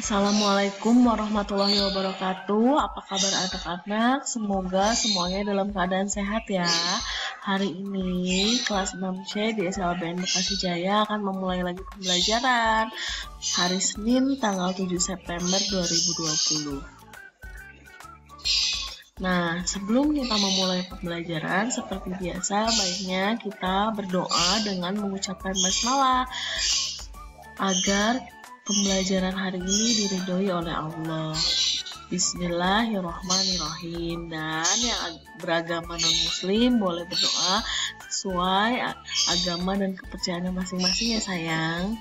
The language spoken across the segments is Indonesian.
Assalamualaikum warahmatullahi wabarakatuh. Apa kabar anak-anak? Semoga semuanya dalam keadaan sehat ya. Hari ini kelas 6C di SLBN Bekasi Jaya akan memulai lagi pembelajaran. Hari Senin tanggal 7 September 2020. Nah, sebelum kita memulai pembelajaran, seperti biasa, baiknya kita berdoa dengan mengucapkan basmalah agar pembelajaran hari ini diridhoi oleh Allah. Bismillahirrahmanirrahim. Dan yang beragama non-muslim boleh berdoa sesuai agama dan kepercayaannya masing-masing ya sayang.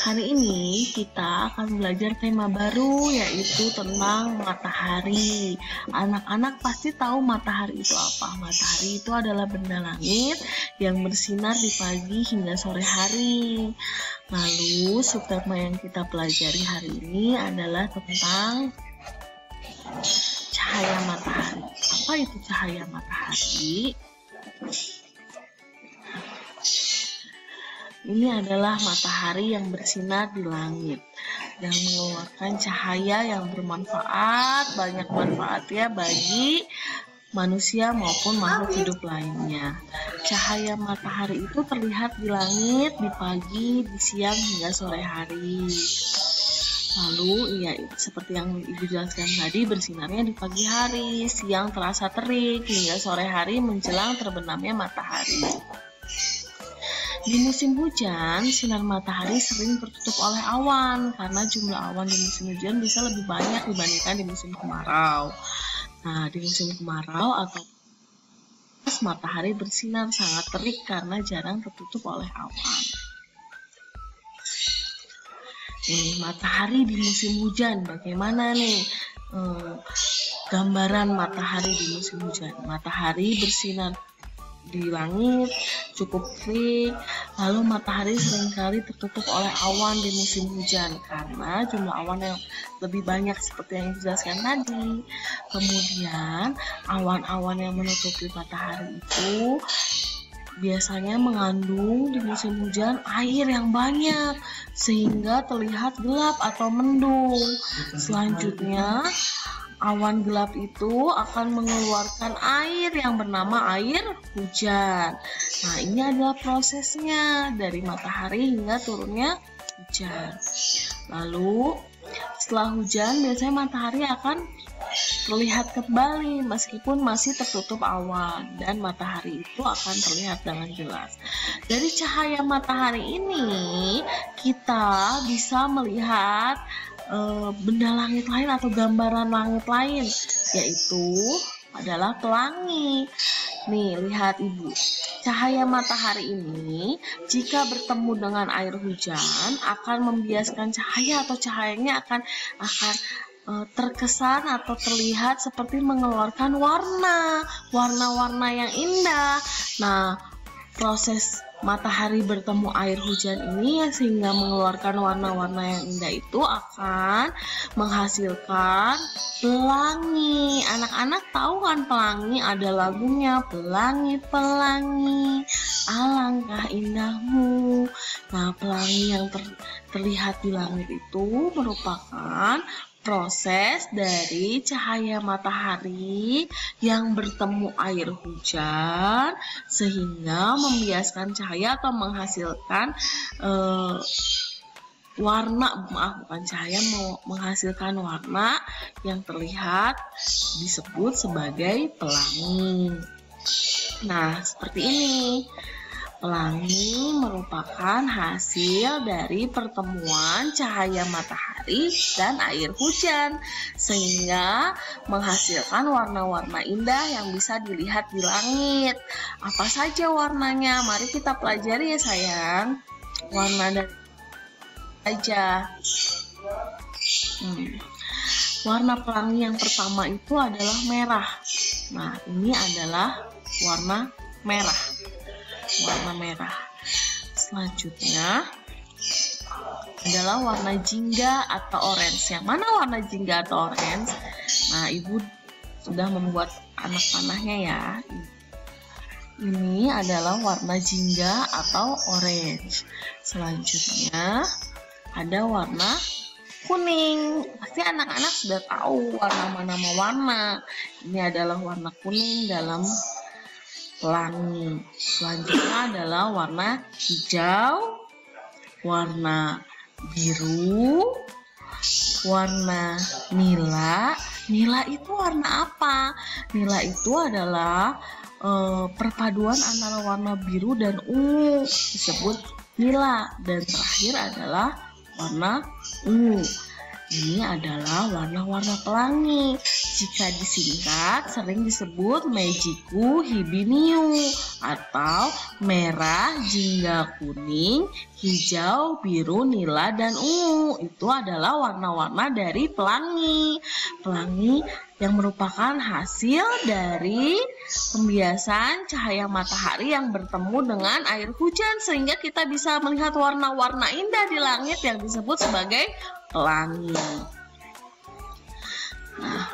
Hari ini kita akan belajar tema baru, yaitu tentang matahari. Anak-anak pasti tahu matahari itu apa. Matahari itu adalah benda langit yang bersinar di pagi hingga sore hari. Lalu subtema yang kita pelajari hari ini adalah tentang cahaya matahari. Apa itu cahaya matahari? Ini adalah matahari yang bersinar di langit, yang mengeluarkan cahaya yang bermanfaat, banyak manfaatnya bagi manusia maupun makhluk hidup lainnya. Cahaya matahari itu terlihat di langit, di pagi, di siang hingga sore hari. Lalu, seperti yang Ibu jelaskan tadi, bersinarnya di pagi hari, siang terasa terik, hingga sore hari menjelang terbenamnya matahari. Di musim hujan, sinar matahari sering tertutup oleh awan karena jumlah awan di musim hujan bisa lebih banyak dibandingkan di musim kemarau. Nah, di musim kemarau atau matahari bersinar sangat terik karena jarang tertutup oleh awan. Matahari di musim hujan, bagaimana nih gambaran matahari di musim hujan? Matahari bersinar di langit cukup terik, lalu matahari seringkali tertutup oleh awan di musim hujan karena jumlah awan yang lebih banyak seperti yang dijelaskan tadi. Kemudian awan-awan yang menutupi matahari itu biasanya mengandung di musim hujan air yang banyak sehingga terlihat gelap atau mendung. Selanjutnya awan gelap itu akan mengeluarkan air yang bernama air hujan. Nah, ini adalah prosesnya dari matahari hingga turunnya hujan. Lalu, setelah hujan, biasanya matahari akan terlihat kembali meskipun masih tertutup awan dan matahari itu akan terlihat dengan jelas. Dari cahaya matahari ini, kita bisa melihat benda langit lain atau gambaran langit lain, yaitu adalah pelangi. Nih, lihat Ibu. Cahaya matahari ini jika bertemu dengan air hujan akan membiaskan cahaya atau cahayanya akan terkesan atau terlihat seperti mengeluarkan warna-warna yang indah. Nah, proses matahari bertemu air hujan ini sehingga mengeluarkan warna-warna yang indah itu akan menghasilkan pelangi. Anak-anak tahu kan pelangi, ada lagunya, pelangi-pelangi alangkah indahmu. Nah, pelangi yang terlihat di langit itu merupakan proses dari cahaya matahari yang bertemu air hujan sehingga membiaskan cahaya atau menghasilkan menghasilkan warna yang terlihat disebut sebagai pelangi. Nah, seperti ini. Pelangi merupakan hasil dari pertemuan cahaya matahari dan air hujan sehingga menghasilkan warna-warna indah yang bisa dilihat di langit. Apa saja warnanya? Mari kita pelajari ya sayang. Warna dari aja. Warna pelangi yang pertama itu adalah merah. Nah, ini adalah warna merah. Selanjutnya adalah warna jingga atau orange. Yang mana warna jingga atau orange? Nah, Ibu sudah membuat anak panahnya ya. Ini adalah warna jingga atau orange. Selanjutnya ada warna kuning. Pasti anak-anak sudah tahu nama-nama warna. Ini adalah warna kuning dalam pelangi. Selanjutnya adalah warna hijau, warna biru, warna nila. Nila itu warna apa? Nila itu adalah perpaduan antara warna biru dan ungu, disebut nila. Dan terakhir adalah warna ungu. Ini adalah warna-warna pelangi. Jika disingkat sering disebut Mejiku Hibiniu atau merah, jingga, kuning, hijau, biru, nila, dan ungu. Itu adalah warna-warna dari pelangi. Pelangi yang merupakan hasil dari pembiasan cahaya matahari yang bertemu dengan air hujan sehingga kita bisa melihat warna-warna indah di langit yang disebut sebagai pelangi. Nah,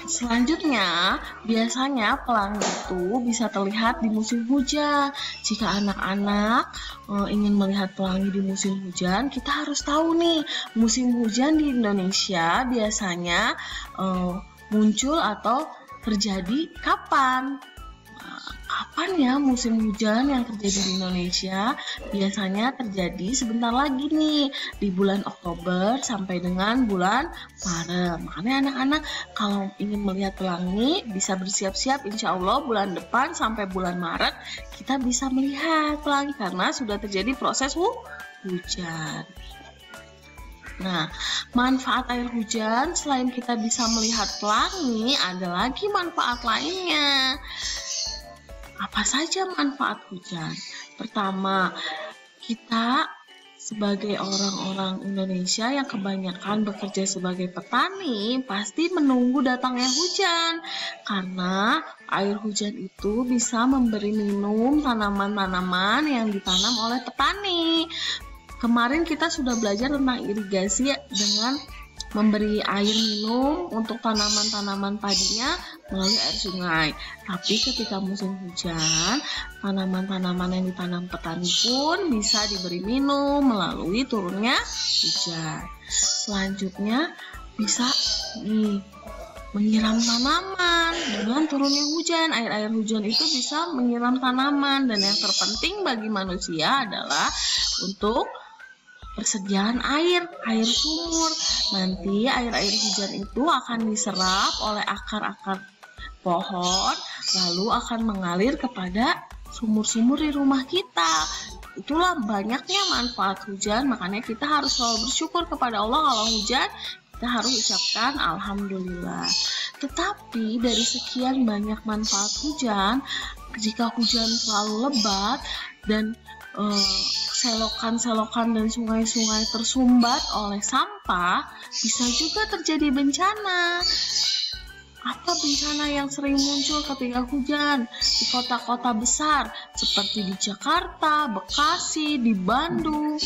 selanjutnya, biasanya pelangi itu bisa terlihat di musim hujan. Jika anak-anak ingin melihat pelangi di musim hujan, kita harus tahu nih, musim hujan di Indonesia biasanya muncul atau terjadi kapan? Kapan ya musim hujan yang terjadi di Indonesia? Biasanya terjadi sebentar lagi nih, di bulan Oktober sampai dengan bulan Maret. Makanya anak-anak kalau ingin melihat pelangi bisa bersiap-siap, insya Allah bulan depan sampai bulan Maret kita bisa melihat pelangi karena sudah terjadi proses hujan. Nah, manfaat air hujan selain kita bisa melihat pelangi, ada lagi manfaat lainnya. Apa saja manfaat hujan? Pertama, kita sebagai orang-orang Indonesia yang kebanyakan bekerja sebagai petani pasti menunggu datangnya hujan, karena air hujan itu bisa memberi minum tanaman-tanaman yang ditanam oleh petani. Kemarin kita sudah belajar tentang irigasi dengan memberi air minum untuk tanaman-tanaman padinya melalui air sungai. Tapi ketika musim hujan, tanaman-tanaman yang ditanam petani pun bisa diberi minum melalui turunnya hujan. Selanjutnya bisa menyiram tanaman dengan turunnya hujan. Air-air hujan itu bisa menyiram tanaman, dan yang terpenting bagi manusia adalah untuk persediaan air sumur. Nanti air-air hujan itu akan diserap oleh akar-akar pohon, lalu akan mengalir kepada sumur-sumur di rumah kita. Itulah banyaknya manfaat hujan, makanya kita harus selalu bersyukur kepada Allah kalau hujan. Kita harus ucapkan Alhamdulillah. Tetapi dari sekian banyak manfaat hujan, jika hujan terlalu lebat dan selokan-selokan dan sungai-sungai tersumbat oleh sampah, bisa juga terjadi bencana. Apa bencana yang sering muncul ketika hujan di kota-kota besar seperti di Jakarta, Bekasi, di Bandung?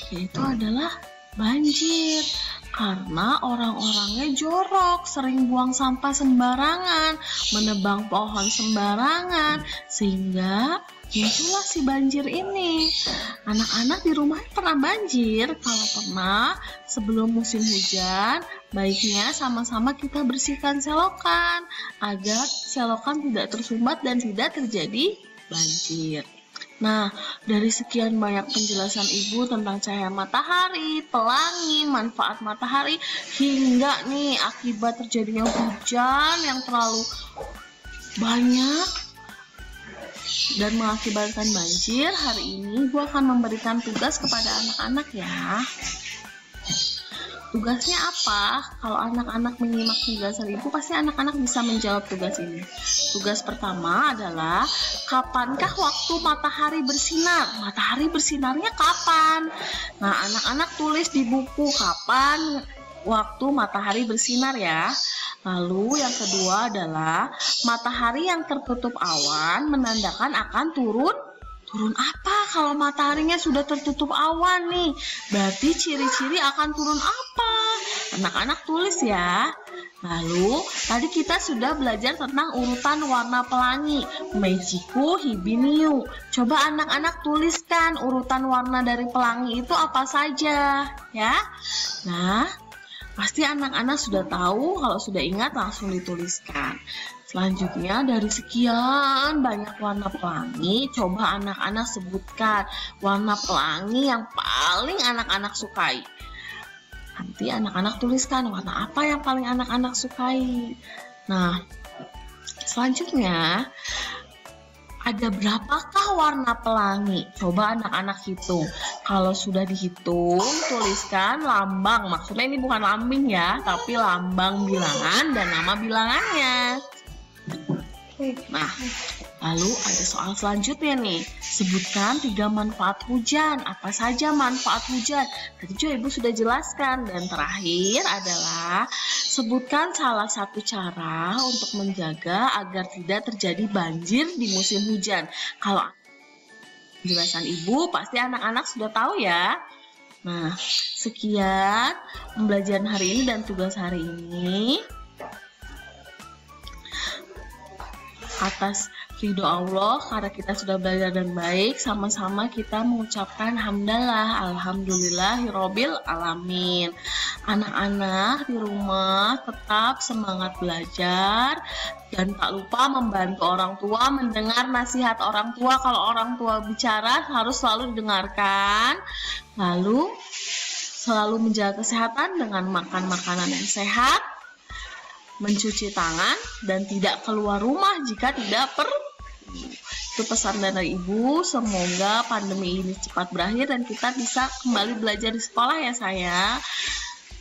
Yaitu adalah banjir. Karena orang-orangnya jorok, sering buang sampah sembarangan, menebang pohon sembarangan, sehingga muncullah si banjir ini. Anak-anak di rumah pernah banjir? Kalau pernah, sebelum musim hujan, baiknya sama-sama kita bersihkan selokan agar selokan tidak tersumbat dan tidak terjadi banjir. Nah, dari sekian banyak penjelasan Ibu tentang cahaya matahari, pelangi, manfaat matahari, hingga nih akibat terjadinya hujan yang terlalu banyak dan mengakibatkan banjir, hari ini Ibu akan memberikan tugas kepada anak-anak ya. Tugasnya apa? Kalau anak-anak menyimak penjelasan Ibu, pasti anak-anak bisa menjawab tugas ini. Tugas pertama adalah, kapankah waktu matahari bersinar? Matahari bersinarnya kapan? Nah, anak-anak tulis di buku kapan waktu matahari bersinar ya. Lalu yang kedua adalah, matahari yang tertutup awan menandakan akan turun apa? Kalau mataharinya sudah tertutup awan nih, berarti ciri-ciri akan turun apa? Anak-anak tulis ya. Lalu, tadi kita sudah belajar tentang urutan warna pelangi. Meijiku, Hibiniu. Coba anak-anak tuliskan urutan warna dari pelangi itu apa saja, ya. Nah, pasti anak-anak sudah tahu, kalau sudah ingat langsung dituliskan. Selanjutnya, dari sekian banyak warna pelangi, coba anak-anak sebutkan warna pelangi yang paling anak-anak sukai. Nanti anak-anak tuliskan warna apa yang paling anak-anak sukai. Nah, selanjutnya ada berapakah warna pelangi? Coba anak-anak hitung. Kalau sudah dihitung, tuliskan lambang. Maksudnya ini bukan lambing ya, tapi lambang bilangan dan nama bilangannya. Nah, lalu ada soal selanjutnya nih. Sebutkan 3 manfaat hujan. Apa saja manfaat hujan? Tadi juga Ibu sudah jelaskan. Dan terakhir adalah sebutkan salah satu cara untuk menjaga agar tidak terjadi banjir di musim hujan. Kalau penjelasan Ibu pasti anak-anak sudah tahu ya. Nah, sekian pembelajaran hari ini dan tugas hari ini. Atas ridho Allah, karena kita sudah belajar dan baik, sama-sama kita mengucapkan hamdalah, alhamdulillahirobbil alamin. Anak-anak di rumah tetap semangat belajar dan tak lupa membantu orang tua mendengar nasihat orang tua. Kalau orang tua bicara harus selalu didengarkan. Lalu selalu menjaga kesehatan dengan makan makanan yang sehat, mencuci tangan, dan tidak keluar rumah jika tidak perlu. Itu pesan dari Ibu. Semoga pandemi ini cepat berakhir dan kita bisa kembali belajar di sekolah ya sayang.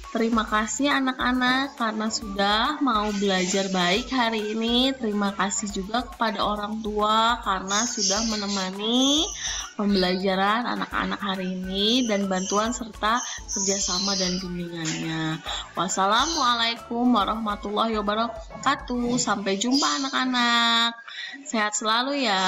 Terima kasih anak-anak karena sudah mau belajar baik hari ini. Terima kasih juga kepada orang tua karena sudah menemani pembelajaran anak-anak hari ini dan bantuan serta kerjasama dan bimbingannya. Wassalamualaikum warahmatullahi wabarakatuh. Sampai jumpa anak-anak. Sehat selalu ya.